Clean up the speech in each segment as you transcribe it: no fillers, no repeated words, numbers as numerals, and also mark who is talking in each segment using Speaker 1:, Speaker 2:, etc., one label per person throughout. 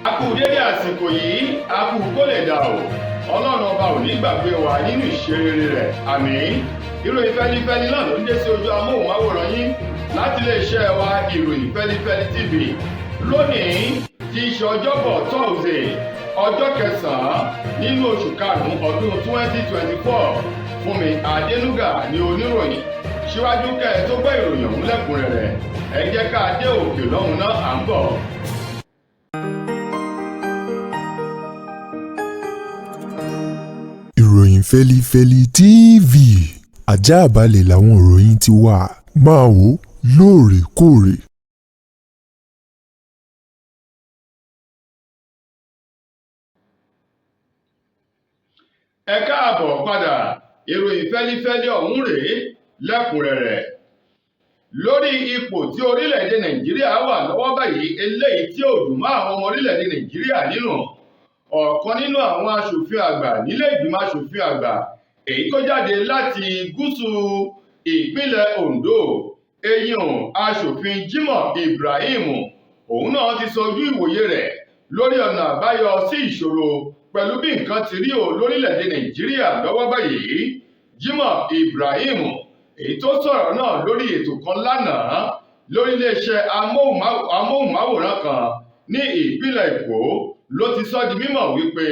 Speaker 1: a kú dédé àsìkò yìí, a kú kó lè dà o. Ọlọ́run ọba ò ní gbàgbé wa nínú ìṣerere rẹ̀. Àmín. Ìròyìn fẹ́lifẹ́li náà ló ń dé sí ojú amóhùnmáwòrán yín láti iléeṣẹ́ wa ìròyìn fẹ́lifẹ́li TV. Lónìí tí í ṣe ọjọ́bọ̀ Thursday, ọjọ́ kẹsàn-án nínú oṣù karùn-ún ọdún 2024. Fúnmi Adénúgà ni oníròyìn. Síwájú kẹ́ ẹ tó gbọ́ ìròyìn ọ̀hún lẹ́kùnrẹ́rẹ́, ẹ jẹ́ ká dé òkè lọ́hùn náà à ń bọ̀.
Speaker 2: Ìròyìn Fẹ́lifẹ́li TV, àjààbálẹ̀ làwọn ìròyìn ti wà, máa wò lóòrèkóòrè.
Speaker 1: Ẹ káàbọ̀ padà, ìròyìn fẹ́lifẹ́li ọ̀hún rèé lẹ́kùnrẹ́rẹ́. Lórí ipò tí orílẹ̀-èdè Nàìjíríà wà lọ́wọ́ báyìí, eléyìí tí ò dùn mọ́ àwọn ọmọ orílẹ̀-èdè Nàìjíríà nínú, ọ̀kan nínú àwọn aṣòfin àgbà nílé ìgbìmọ̀ aṣòfin àgbà èyí tó jáde láti gúúsù ìpínlẹ̀ Ondo, eyín aṣòfin Jimoh Ibrahim, òun náà ti sọ ojú ìwòye rẹ̀ lórí ọ̀nà àbáyọ sí ìṣòro pẹ̀lú bí nǹkan ti rí o lórílẹ̀-èdè Nàìjíríà lọ́wọ́ báyìí. Jimoh Ibrahim èyí tó sọ̀rọ̀ náà lórí ètò kan lánàá lórí iléeṣẹ́ amóhùnmáwòrán kan ní ìpínlẹ̀ Èkó ló ti sọ di mímọ̀ wípé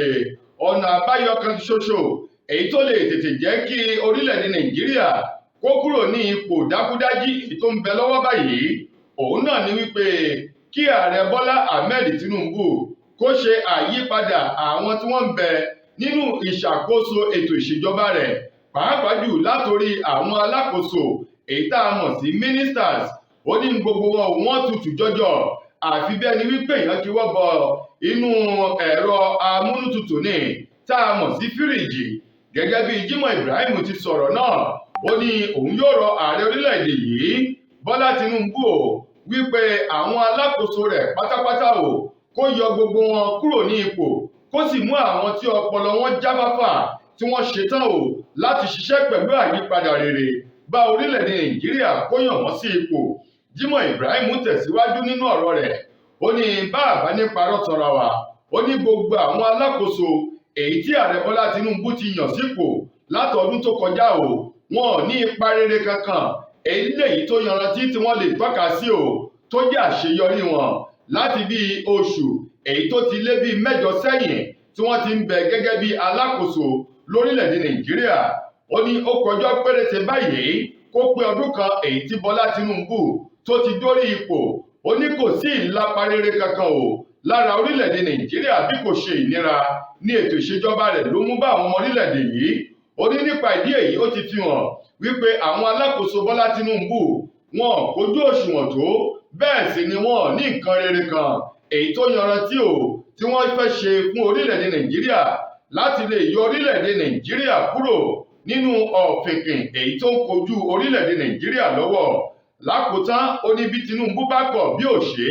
Speaker 1: ọ̀nà àbáyọ kan ṣoṣo èyí tó lè tètè jẹ́ kí orílẹ̀-èdè Nàìjíríà kó kúrò ní ipò dákúdájí èyí tó ń bẹ lọ́wọ́ báyìí, òun náà ni wípé kí ààrẹ Bọ́lá Ahmed Tinubu kó ṣe àyípadà àwọn tí wọ́n ń bẹ nínú ìṣàkóso ètò ìṣèjọba rẹ̀, pàápàá jù látòrí àwọn alákòóso èyí tá a mọ̀ sí ministers. Ó ní gbogbo wọn tutù jọjọ àfi bí ẹni wípé èèyàn ti wọ́ bọ inú ẹ̀rọ amúnútutù ní tá a mọ̀ sí fíríjì. Gẹ́gẹ́ bí Jimoh Ibrahim ti sọ̀rọ̀ náà, ó ní òun yóò rọ ààrẹ orílẹ̀-èdè yìí Bọ́lá Tinubu wípé àwọn alákòóso rẹ̀ pátápátá kó yọ gbogbo wọn kúrò ní ipò, kó sì mú àwọn tí ọpọlọ wọn jáfáfá tí wọ́n ṣetán láti ṣiṣẹ́ pẹ̀lú àyípadà rere bá orílẹ̀-èdè Nàìjíríà kó yàn wọ́n sí ipò. Jimoh Ibrahim tẹ̀síwájú nínú ọ̀rọ̀ rẹ̀, ó ní bá àbá ní parọ́ tanra wa, ó ní gbogbo àwọn alákòóso èyí tí ààrẹ Bọ́lá Tinubu ti yàn sípò látọdún tó kọjá wọn ò ní ipa rere kankan èyí lèyí tó yanrantí tí wọ́n lè tọ́ka sí tó jẹ́ àṣeyọrí wọn láti bí oṣù èyí tó ti lé bí 8 sẹ́yìn tí wọ́n ti ń bẹ gẹ́gẹ́ bí alákòóso lórílẹ̀-èdè Nàìjíríà. Ó ní ó kọjọ́ péréte báyìí kó pé ọdún kan èyí tí Bọ́lá Tinubu tó ti dórí ipò. Ó ní kò sí ìlapa rere kankan lára orílẹ̀-èdè Nàìjíríà bí kò ṣe ìnira ní ètò ìṣèjọba rẹ̀ ló mú bá àwọn ọmọ orílẹ̀-èdè yìí. Ó ní nípa ìdí èyí ó ti fi hàn wípé àwọn alákòóso Bọ́lá Tinubu wọn kójú òṣùwọ̀n tó, bẹ́ẹ̀ sì ni wọn ní nǹkan rere kan èyí tó yanrantí tí wọ́n fẹ́ ṣe fún orílẹ̀-èdè Nàìjíríà láti lè yọ orílẹ̀-èdè Nàìjíríà kúrò nínú ọ̀fìnkìn èyí tó ń kojú orílẹ̀-èdè Nàìjíríà lọ́wọ́. Lákòótán, ó ní bí Tinubu bá kọ̀ bí ò ṣe,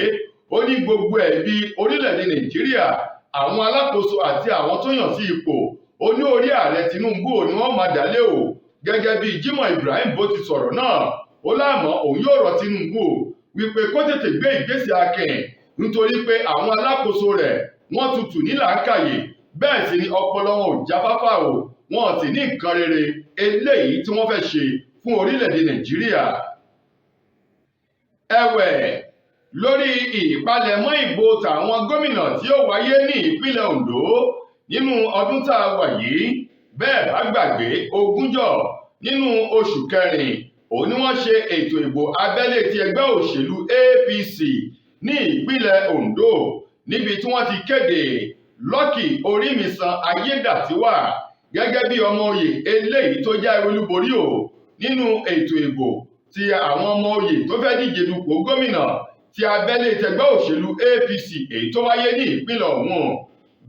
Speaker 1: ó ní gbogbo ẹ̀bi orílẹ̀-èdè Nàìjíríà, àwọn alákòóso àti àwọn tó yàn sí ipò, ó ní orí ààrẹ Tinubu ni wọ́n máa dálé gẹ́gẹ́ bí Jimoh Ibrahim bó ti sọ̀rọ̀ náà. Ó láàmọ́ òun yóò rọ Tinubu wípé kó tètè gbé ìgbésẹ̀ akin nítorí pé àwọn alákòóso rẹ̀ wọ́n tutù ní làákàyè, bẹ́ẹ̀ sì ni ọpọlọ wọn ò jáfáfá wọn sì ní nǹkan rere eléyìí tí wọ́n fẹ́ ṣe fún orílẹ̀-èdè Nàìjíríà. Ẹ̀wẹ̀, lórí ìpalẹ̀mọ́ ìbò tàwọn gómìnà tí ó wáyé ní ìpínlẹ̀ Ondo nínú ọdún tá a wà yìí, bẹ́ẹ̀ bá gbàgbé 20 nínú oṣù kẹrin ni wọ́n ṣe ètò ìbò abẹ́lé ti ẹgbẹ́ òṣèlú APC ní ìpínlẹ̀ Ondo, níbi tí wọ́n ti kéde Lucky Orímisan Ayédàtiwà gẹ́gẹ́ bí ọmọ oyè eléyìí tó jáwé olúborí nínú ètò ìbò ti àwọn ọmọ oyè tó fẹ́ díje dupò gómìnà ti abẹ́lé tẹgbẹ́ òṣèlú APC èyí tó wáyé ní ìpínlẹ̀ ọ̀hún.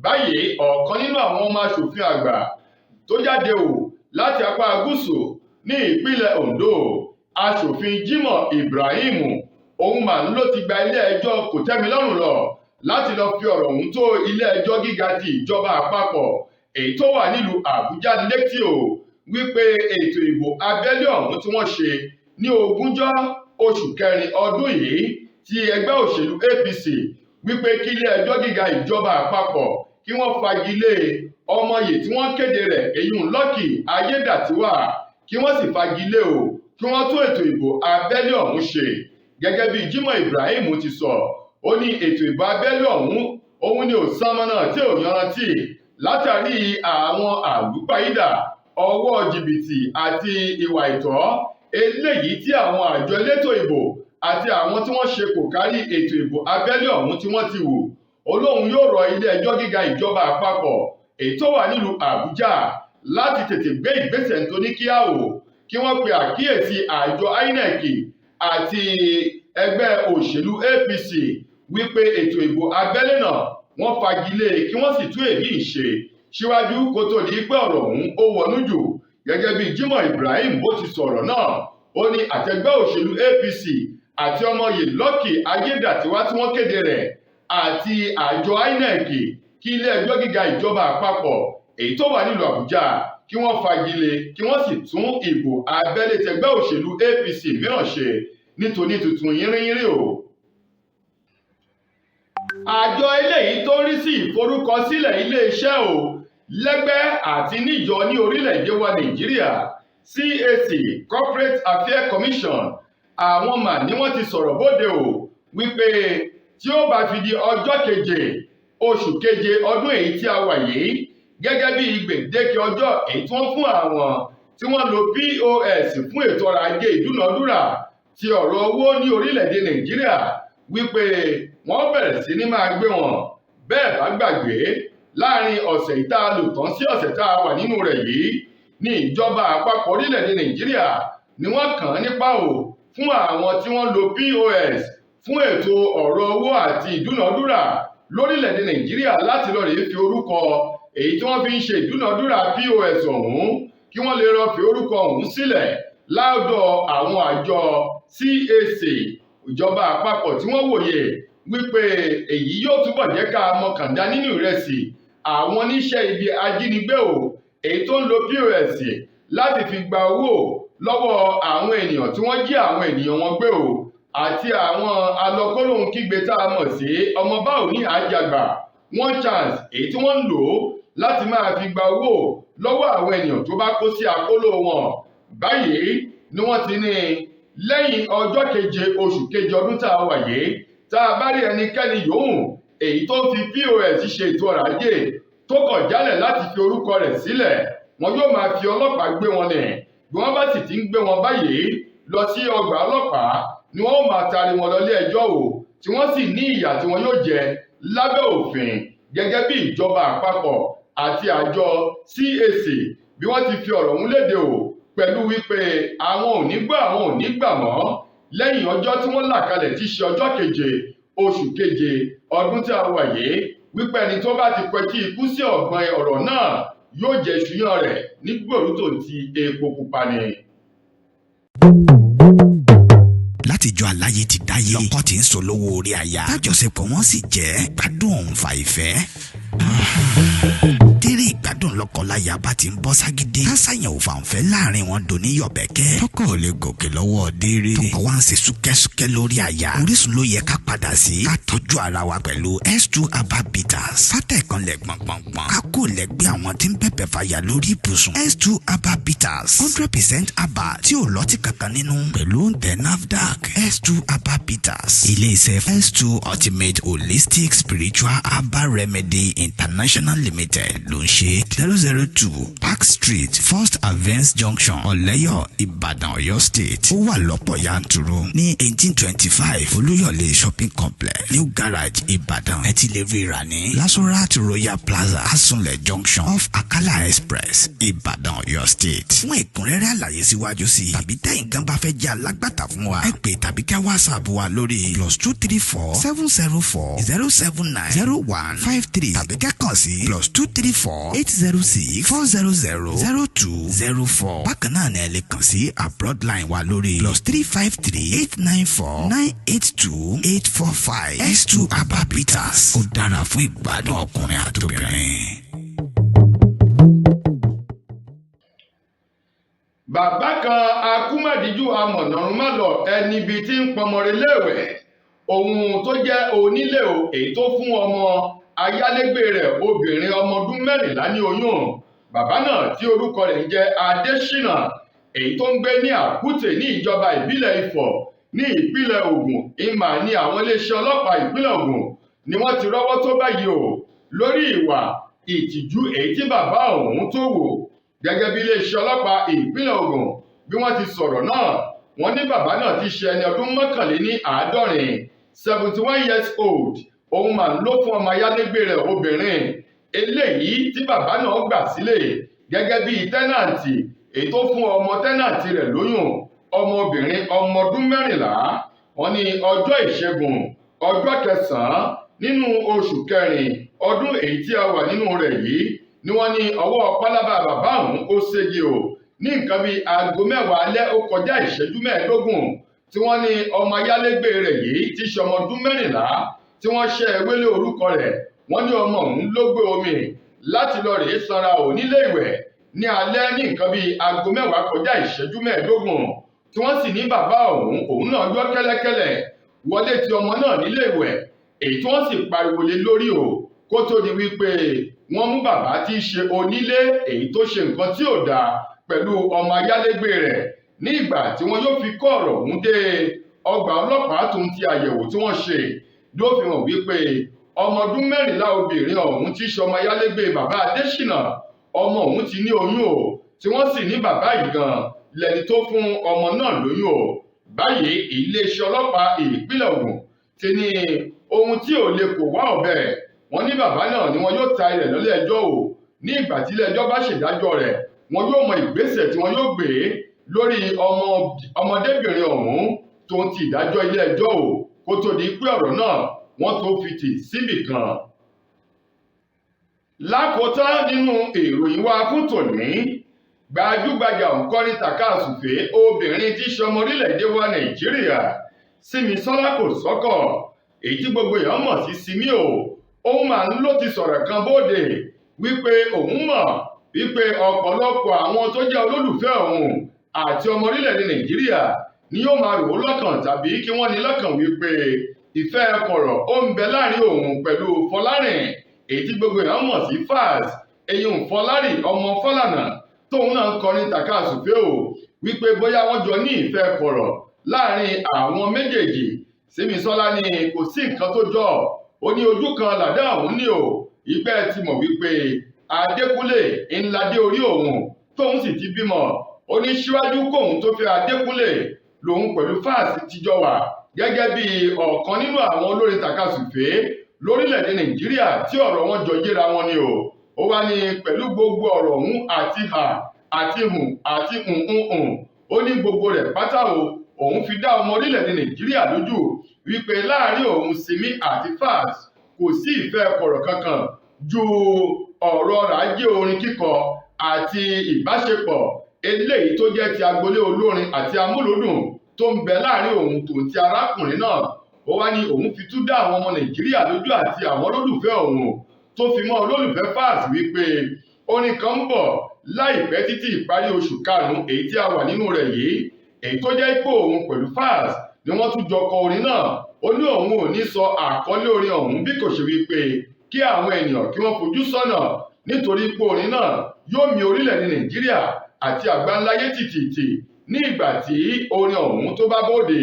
Speaker 1: Báyìí ọ̀kan nínú àwọn ọmọ aṣòfin àgbà tó jáde láti apá gúúsù ní ìpínlẹ̀ Ondo, aṣòfin Jimoh Ibrahim, òun mà ló ti gba ilé ẹjọ́ kòtẹ́milọ́rùn lọ láti lọ fi ọ̀rọ̀ ọ̀hún tó ilé ẹjọ́ gíga ti ìjọba àpapọ̀ èyí tó wà nílùú Àbújá létí wípé ètò ìbò abẹ́lé ọ̀hún tí wọ́n ṣe ní 20 oṣù kẹrin ọdún yìí ti ẹgbẹ́ òṣèlú APC wípé kí ilé ẹjọ́ gíga ìjọba àpapọ̀ kí wọ́n fagilé ọmọye tí wọ́n kéde rẹ̀ èyún Lucky Ayédàtiwà kí wọ́n sì fagilé o kí wọ́n tún ètò ìbò abẹ́lé ọ̀hún ṣe gẹ́gẹ́ bí Jimoh Ibrahim ti sọ ó ní ètò ìbò abẹ́lé ọ̀hún òun ni ò sánmọ́nà tí ò yanrantí látàrí àwọn àlùpàídà ọwọ́ jìbìtì àti ìwà ìtọ́ eléyìí tí àwọn àjọ elétò ìbò àti àwọn tí wọ́n ṣe kò kárí ètò ìbò abẹ́lé ọ̀hún tí wọ́n ti wù olóhùn yóò rọ ilé ẹjọ́ gíga ìjọba àpapọ̀ èyí tó wà nílùú Àbújá láti tètè gbé ìgbésẹ̀ tó ní kíá o kí wọ́n pe àkíyèsí àjọ INEC àti ẹgbẹ́ òṣèlú APC wípé ètò ìbò abẹ́lé náà wọ́n fagilé kí wọ́n sì tún èyí ṣe síwájú kó tó di pé ọ̀rọ̀ ọ̀hún ó wọnú jù gẹ́gẹ́ bí Jimoh Ibrahim bó ti sọ̀rọ̀ náà ó ní àtẹgbẹ́ òṣèlú APC àti ọmọye Lucky Ayédàtiwà tí wọ́n kéde rẹ̀ àti àjọ INEC kí ilé ẹjọ́ gíga ìjọba àpapọ̀ èyí tó wà nílùú Àbújá kí wọ́n fagilé kí wọ́n sì tún ìbò abẹ́lé tẹgbẹ́ òṣèlú APC mìíràn ṣe nítorí tuntun yínrínyínrín o. Àjọ eléyìí tó ń rí sí ìforúkọsílẹ̀ iléeṣẹ́ o lẹ́gbẹ́ àti níjọ ní orílẹ̀-èdè wa Nàìjíríà CAC Corporate Affairs Commission àwọn mà ní wọ́n ti sọ̀rọ̀ bóde o wípé tí ó bá fi di ọjọ́ keje oṣù keje ọdún èyí tí a wà yìí gẹ́gẹ́ bí gbèdéke ọjọ́ èyí tí wọ́n fún àwọn tí wọ́n lo POS fún ètò ọrọ̀ ajé ìdúnàádúrà ti ọ̀rọ̀ owó ní orílẹ̀-èdè Nàìjíríà wípé wọ́n bẹ̀rẹ̀ sí ní máa gbé wọn bẹ́ẹ̀ bá gbàgbé láàrin ọ̀sẹ̀ ìta lò tán sí ọ̀sẹ̀ tá a wà nínú rẹ̀ yìí ní ìjọba àpapọ̀ orílẹ̀-èdè Nàìjíríà ni wọ́n kàn án nípa o fún àwọn tí wọ́n lo POS fún ètò ọ̀rọ̀ owó àti ìdúnàádúrà lórílẹ̀-èdè Nàìjíríà láti lọ rèé fi orúkọ èyí tí wọ́n fi ń ṣe ìdúnàádúrà POS ọ̀hún kí wọ́n lè lọ fi orúkọ ọ̀hún sílẹ̀ láọ̀dọ̀ àwọn àjọ CAC ìjọba àpapọ̀ tí wọ́n wòye wípé èyí yóò túbọ̀ jẹ́ ká mọ̀kàndá nínú ìrẹsì àwọn oníṣẹ́ ibi ajínigbé o èyí tó ń lo POS láti fi gba owó lọ́wọ́ àwọn ènìyàn tí wọ́n jí àwọn ènìyàn wọn gbé o àti àwọn alọ́kólóhùn kígbe tá a mọ̀ sí ọmọ báwo ní àjàgbà one chance èyí tí wọ́n ń lò láti máa fi gba owó lọ́wọ́ àwọn ènìyàn tó bá kó sí àkóló wọn báyìí ni wọ́n ti ní lẹ́yìn ọjọ́ keje oṣù keje ọdún tá a wà yìí tá a bá rí ẹnikẹ́ni yòówù èyí tó fi POS ṣe ètò ọrọ̀ ajé tó kọ̀ jálẹ̀ láti fi orúkọ rẹ̀ sílẹ̀ wọn yóò máa fi ọlọ́pàá gbé wọn nì bí wọ́n bá sì ti ń gbé wọn báyìí lọ sí ọgbà ọlọ́pàá ni wọ́n ó máa taari wọn lọ ilé ẹjọ́ o tí wọ́n sì ní ìyà tí wọn yóò jẹ lábẹ́ òfin gẹ́gẹ́ bí ìjọba àpapọ̀ àti àjọ CAC bí wọ́n ti fi ọ̀rọ̀ ọ̀hún léde o pẹ̀lú wípé àwọn ò ní gbà mọ́ lẹ́yìn ọjọ́ tí wọ́n là kalẹ̀ tí í ṣe ọjọ́ keje oṣù keje ọdún tí a wà yìí wípé ẹni tó bá ti pẹ̀tí ikú sí ọ̀gbọ́n ọ̀rọ̀ náà yóò jẹ ṣùyàn rẹ̀ ní gbòòrútò ti epo pupa ni.
Speaker 3: látijọ́ aláyé ti dáyé lọ́kọ tí ń solówó orí aya tájọṣepọ̀ wọn sì jẹ́ gbádùn òǹfà ìfẹ́. tẹ́rẹ̀ ìgbádùn lọ́kọláya bá ti ń bọ́ ságídé kásáyàn òfàǹfẹ́ láàrin wọn dò ní yọ̀bẹ̀kẹ́ tọkọ ò lè gòkè lọ́wọ́ déré tọkọ wa ń ṣe súkẹ́súkẹ́ lórí aya Orísun ló yẹ ká padà sí ká tọ́jú ara wa pẹ̀lú S2 Herbal Bitters fátẹ̀kànlẹ̀ gbọ̀ngbọ̀ngbọ̀n ká kó lẹ́gbẹ́ àwọn tí ń bẹ̀bẹ̀ fàyà lórí ibùsùn S2 Herbal Bitters 100% herbal tí ò lọ́tí kankan nínú pẹ̀lú oúnjẹ NAFDAC S2 Herbal Bitters ilé-iṣẹ́ S2 Ultimate Holistic Spiritual Herbal Remedy International Limited ló ń ṣe 002 Park Street First Avance Junction Ọ̀lẹ́yọ̀ Ìbàdàn Ọ̀yọ́ State ó wà lọ́pọ̀ yanturu ní 1825 Olúyọ̀lé Shopping Complex New Garage Ìbàdàn ẹ ti lè rí rà ní Lasorat Royal Plaza Asunlẹ̀ Junction off Akala Express Ìbàdàn Ọ̀yọ́ State fún ẹ̀kúnrẹ́rẹ́ àlàyé síwájú sí tàbí tẹ̀yin gan bá fẹ́ jẹ́ alágbàtà fún wa ẹ pè tàbí ká WhatsApp wa lórí +234 704 079 0153 tàbí ká kàn sí +234 806 400 0204 bákan náà ni ẹ lè kàn sí abroad line wa lórí +353 894 982 845 S2 Herbal Bitters ó dára fún ìgbádùn ọkùnrin àtobìnrin.
Speaker 1: bàbá kan akúmọ̀díjú amọ̀nàrún má lọ ẹni ibi tí ń pọnmọ́re léèwẹ̀ ohun tó jẹ́ onílé o èyí tó fún ọmọ ayálégbé rẹ̀ obìnrin ọmọ ọdún 14 ní oyún. Bàbá náà tí orúkọ rẹ̀ ń jẹ́ Adésínà èyí tó ń gbé ní Àkútè ní ìjọba ìbílẹ̀ Ifọ̀ ní ìpínlẹ̀ Ògùn ìmà ní àwọn iléeṣẹ́ ọlọ́pàá ìpínlẹ̀ Ògùn ni wọ́n ti rọ́wọ́ tó báyìí o lórí ìwà ìtìjú èyí tí bàbá ọ̀hún tó wò. Gẹ́gẹ́ bí iléeṣẹ́ ọlọ́pàá ìpínlẹ̀ Ògùn bí wọ́n ti sọ̀rọ̀ náà, wọ́n ní bàbá náà ti ṣe ẹni ọdún 71 71 years old. Òun mà ló fún ọmọ ayálégbé rẹ̀ obìnrin eléyìí tí bàbá náà gbà sílẹ̀ gẹ́gẹ́ bí tẹ́nàntì èyí tó fún ọmọ tẹ́nàntì rẹ̀ lóyún ọmọbìnrin ọmọ ọdún 14. Wọ́n ní ọjọ́ ìṣẹ́gun ọjọ́ 9 nínú oṣù kẹrin ọdún èyí tí a wà nínú rẹ̀ yìí ni wọ́n ní ọwọ́ pálábá bàbá ọ̀hún ó ségi o ní nǹkan bíi aago 10 alẹ́ ó kọjá ìṣẹ́jú 15 tí wọ́n ní ọmọ ayálégbé rẹ̀ yìí ti ṣe ọmọ ọdún 14 tí wọ́n ṣẹ́ ewélé orúkọ rẹ̀. Wọ́n ní ọmọ ọ̀hún ló gbé omi láti lọ rèé sanra ò nílé ìwẹ̀ ní alẹ́ ní nǹkan bíi aago 10 kọjá ìṣẹ́jú 15 tí wọ́n sì ní bàbá òun náà yọ kẹ́lẹ́kẹ́lẹ́ wọlé ti ọmọ náà nílé ìwẹ̀ èyí tí wọ́n sì pariwo lé lórí o kó tó di wípé wọ́n mú bàbá tí í ṣe onílé èyí tó ṣe nǹkan tí ò dáa pẹ̀lú ọmọ ayálégbé rẹ̀. Ní ìgbà tí wọ́n yóò fi kó ọ̀rọ̀ ọ̀hún dé ọgbà ọlọ́pàá tó ń ti àyẹ̀wò tí wọ́n ṣe ló fi hàn wípé ọmọ ọdún 14 obìnrin ọ̀hún tí í ṣe ọmọ ayálégbé bàbá Adésínà ọmọ ọ̀hún ti ní oyún o tí wọ́n sì ní bàbá yìí gan lẹni tó fún ọmọ náà lóyún o. Báyìí iléeṣẹ́ ọlọ́pàá ìpínlẹ̀ Ògùn ti ní ohun tí ò lè kò wá ọ̀bẹ. Wọ́n ní bàbá náà ni wọn yóò ta ilẹ̀ lọ́lé ẹjọ́ o. Ní ìgbà tí ilé ẹjọ́ bá ṣèdájọ́ rẹ̀ wọn yóò mọ ìgbésẹ̀ tí wọn yóò gbé lórí ọmọdébìnrin ọ̀hún tó ń ti ìdájọ́ ilé ẹjọ́ o kó tó di pé ọ̀rọ̀ náà wọ́n tó fi tì síbì kan. Lákòótán nínú ìròyìn wa fún tòní, gbajúgbajà òǹkọrin tàkasùfé obìnrin tí í ṣe ọmọ orílẹ̀-èdè wa Nàìjíríà Símisọ́lá Kòsọ́kọ̀ èyí tí gbogbo èèyàn mọ̀ sí Simi o, òun mà ló ti sọ̀rọ̀ kan bóde wípé òun mọ̀ wípé ọ̀pọ̀lọpọ̀ àwọn tó jẹ́ olólùfẹ́ òun àti ọmọ orílẹ̀-èdè Nàìjíríà ni yóò máa rò ó lọ́kàn tàbí kí wọ́n ní lọ́kàn wípé ìfẹ́ kọ̀rọ̀ ó ń bẹ láàrin òun pẹ̀lú Fọlárìn èyí tí gbogbo èèyàn mọ̀ sí Falz eyín Fọlárìn ọmọ Fálànà tóun náà ń kọrin tàkasùfé o wípé bóyá wọ́n jọ ní ìfẹ́ kọ̀rọ̀ láàrin àwọn méjèèjì. Símisọ́lá ní kò sí nǹkan tó jọ ó ní ojú kan làdá òun ní o ìpẹ́ ti mọ̀ wípé Adékúnlé ńládé orí òun tóun sì ti bímọ. Ó ní síwájú kóun tó fẹ́ Adékúnlé lòun pẹ̀lú Falz tíjọ wà gẹ́gẹ́ bí ọ̀kan nínú àwọn olórin tàkasùfé lórílẹ̀‐èdè Nàìjíríà tí ọ̀rọ̀ wọn jọ yéra wọn ni o. Ó wá ní pẹ̀lú gbogbo ọ̀rọ̀ ọ̀hún àti hà àti hùn àti hùn ó ní gbogbo rẹ̀ pátá o òun fi dá ọmọ orílẹ̀‐èdè Nàìjíríà lójú wípé láàrin òun Simi àti Falz kò sí ìfẹ́ kọ̀rọ̀ kankan ju ọ̀rọ̀ ràájé orin kíkọ àti ìbáṣepọ̀ eléyìí tó jẹ́ ti agboolé olórin àti amúlòdùn tó ń bẹ láàrin òun tòun ti arákùnrin náà. Ó wá ní òun fi tún dá àwọn ọmọ Nàìjíríà lójú àti àwọn olólùfẹ́ òun tó fi mọ́ olólùfẹ́ Falz wípé orin kan ń bọ̀ láìpẹ́ títí ìparí oṣù karùn-ún èyí tí a wà nínú rẹ̀ yìí èyí tó jẹ́ pé òun pẹ̀lú Falz ni wọ́n tún jọ kọ orin náà. Ó ní òun ò ní sọ àkọlé orin ọ̀hún bí kò ṣe wípé kí àwọn ènìyàn kí wọ́n fojú sọ́nà nítorí pé orin náà yóò mì orílẹ̀-èdè Nàìjíríà àti àgbáńláyé tìtìtì ní ìgbà tí orin ọ̀hún tó bá bóde.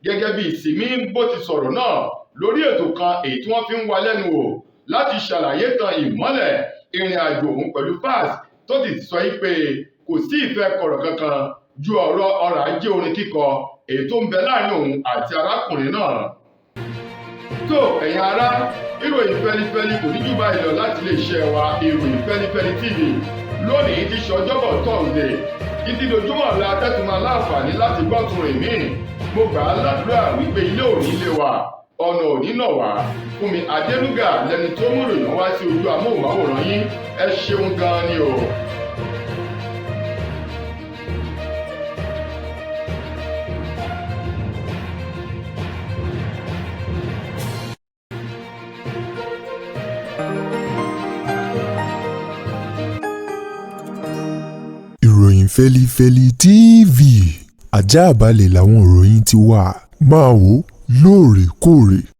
Speaker 1: Gẹ́gẹ́ bí Simi bó ti sọ̀rọ̀ náà lórí ètò kan èyí tí wọ́n fi ń wá lẹ́nu wò láti ṣàlàyé tan ìmọ́lẹ̀ ìrìn àjò òun pẹ̀lú Falz tó ti sọ pé kò sí ìfẹ́ kọ̀rọ̀ kankan ju ọ̀rọ̀ ajé orin kíkọ èyí tó ń bẹ láàrin òun àti arákùnrin náà. tó ẹ̀yin ará, ìròyìn fẹ́lifẹ́li kò ní jù báyìí lọ láti lè ṣe wa ìròyìn Fẹ́lifẹ́li TV lónìí ti ṣe ọjọ́bọ̀ Thursday títí dojúmọ̀ la tẹ́tùmọ̀ láǹfààní láti gbọ́ tún rìn míì. Mo gbà á ládùúrà wípé ilé òní lé wa ọ̀nà òní nà wá. Fúnmi Adélúgà lẹni tó mú ìròyìn wá sí ojú amóhùnmáwòrán yín. Ẹ ṣeun gan-an ni o.
Speaker 2: ìròyìn Fẹ́lifẹ́li TV àjààbálẹ̀ làwọn ìròyìn ti wà máa wò lóòrèkóòrè.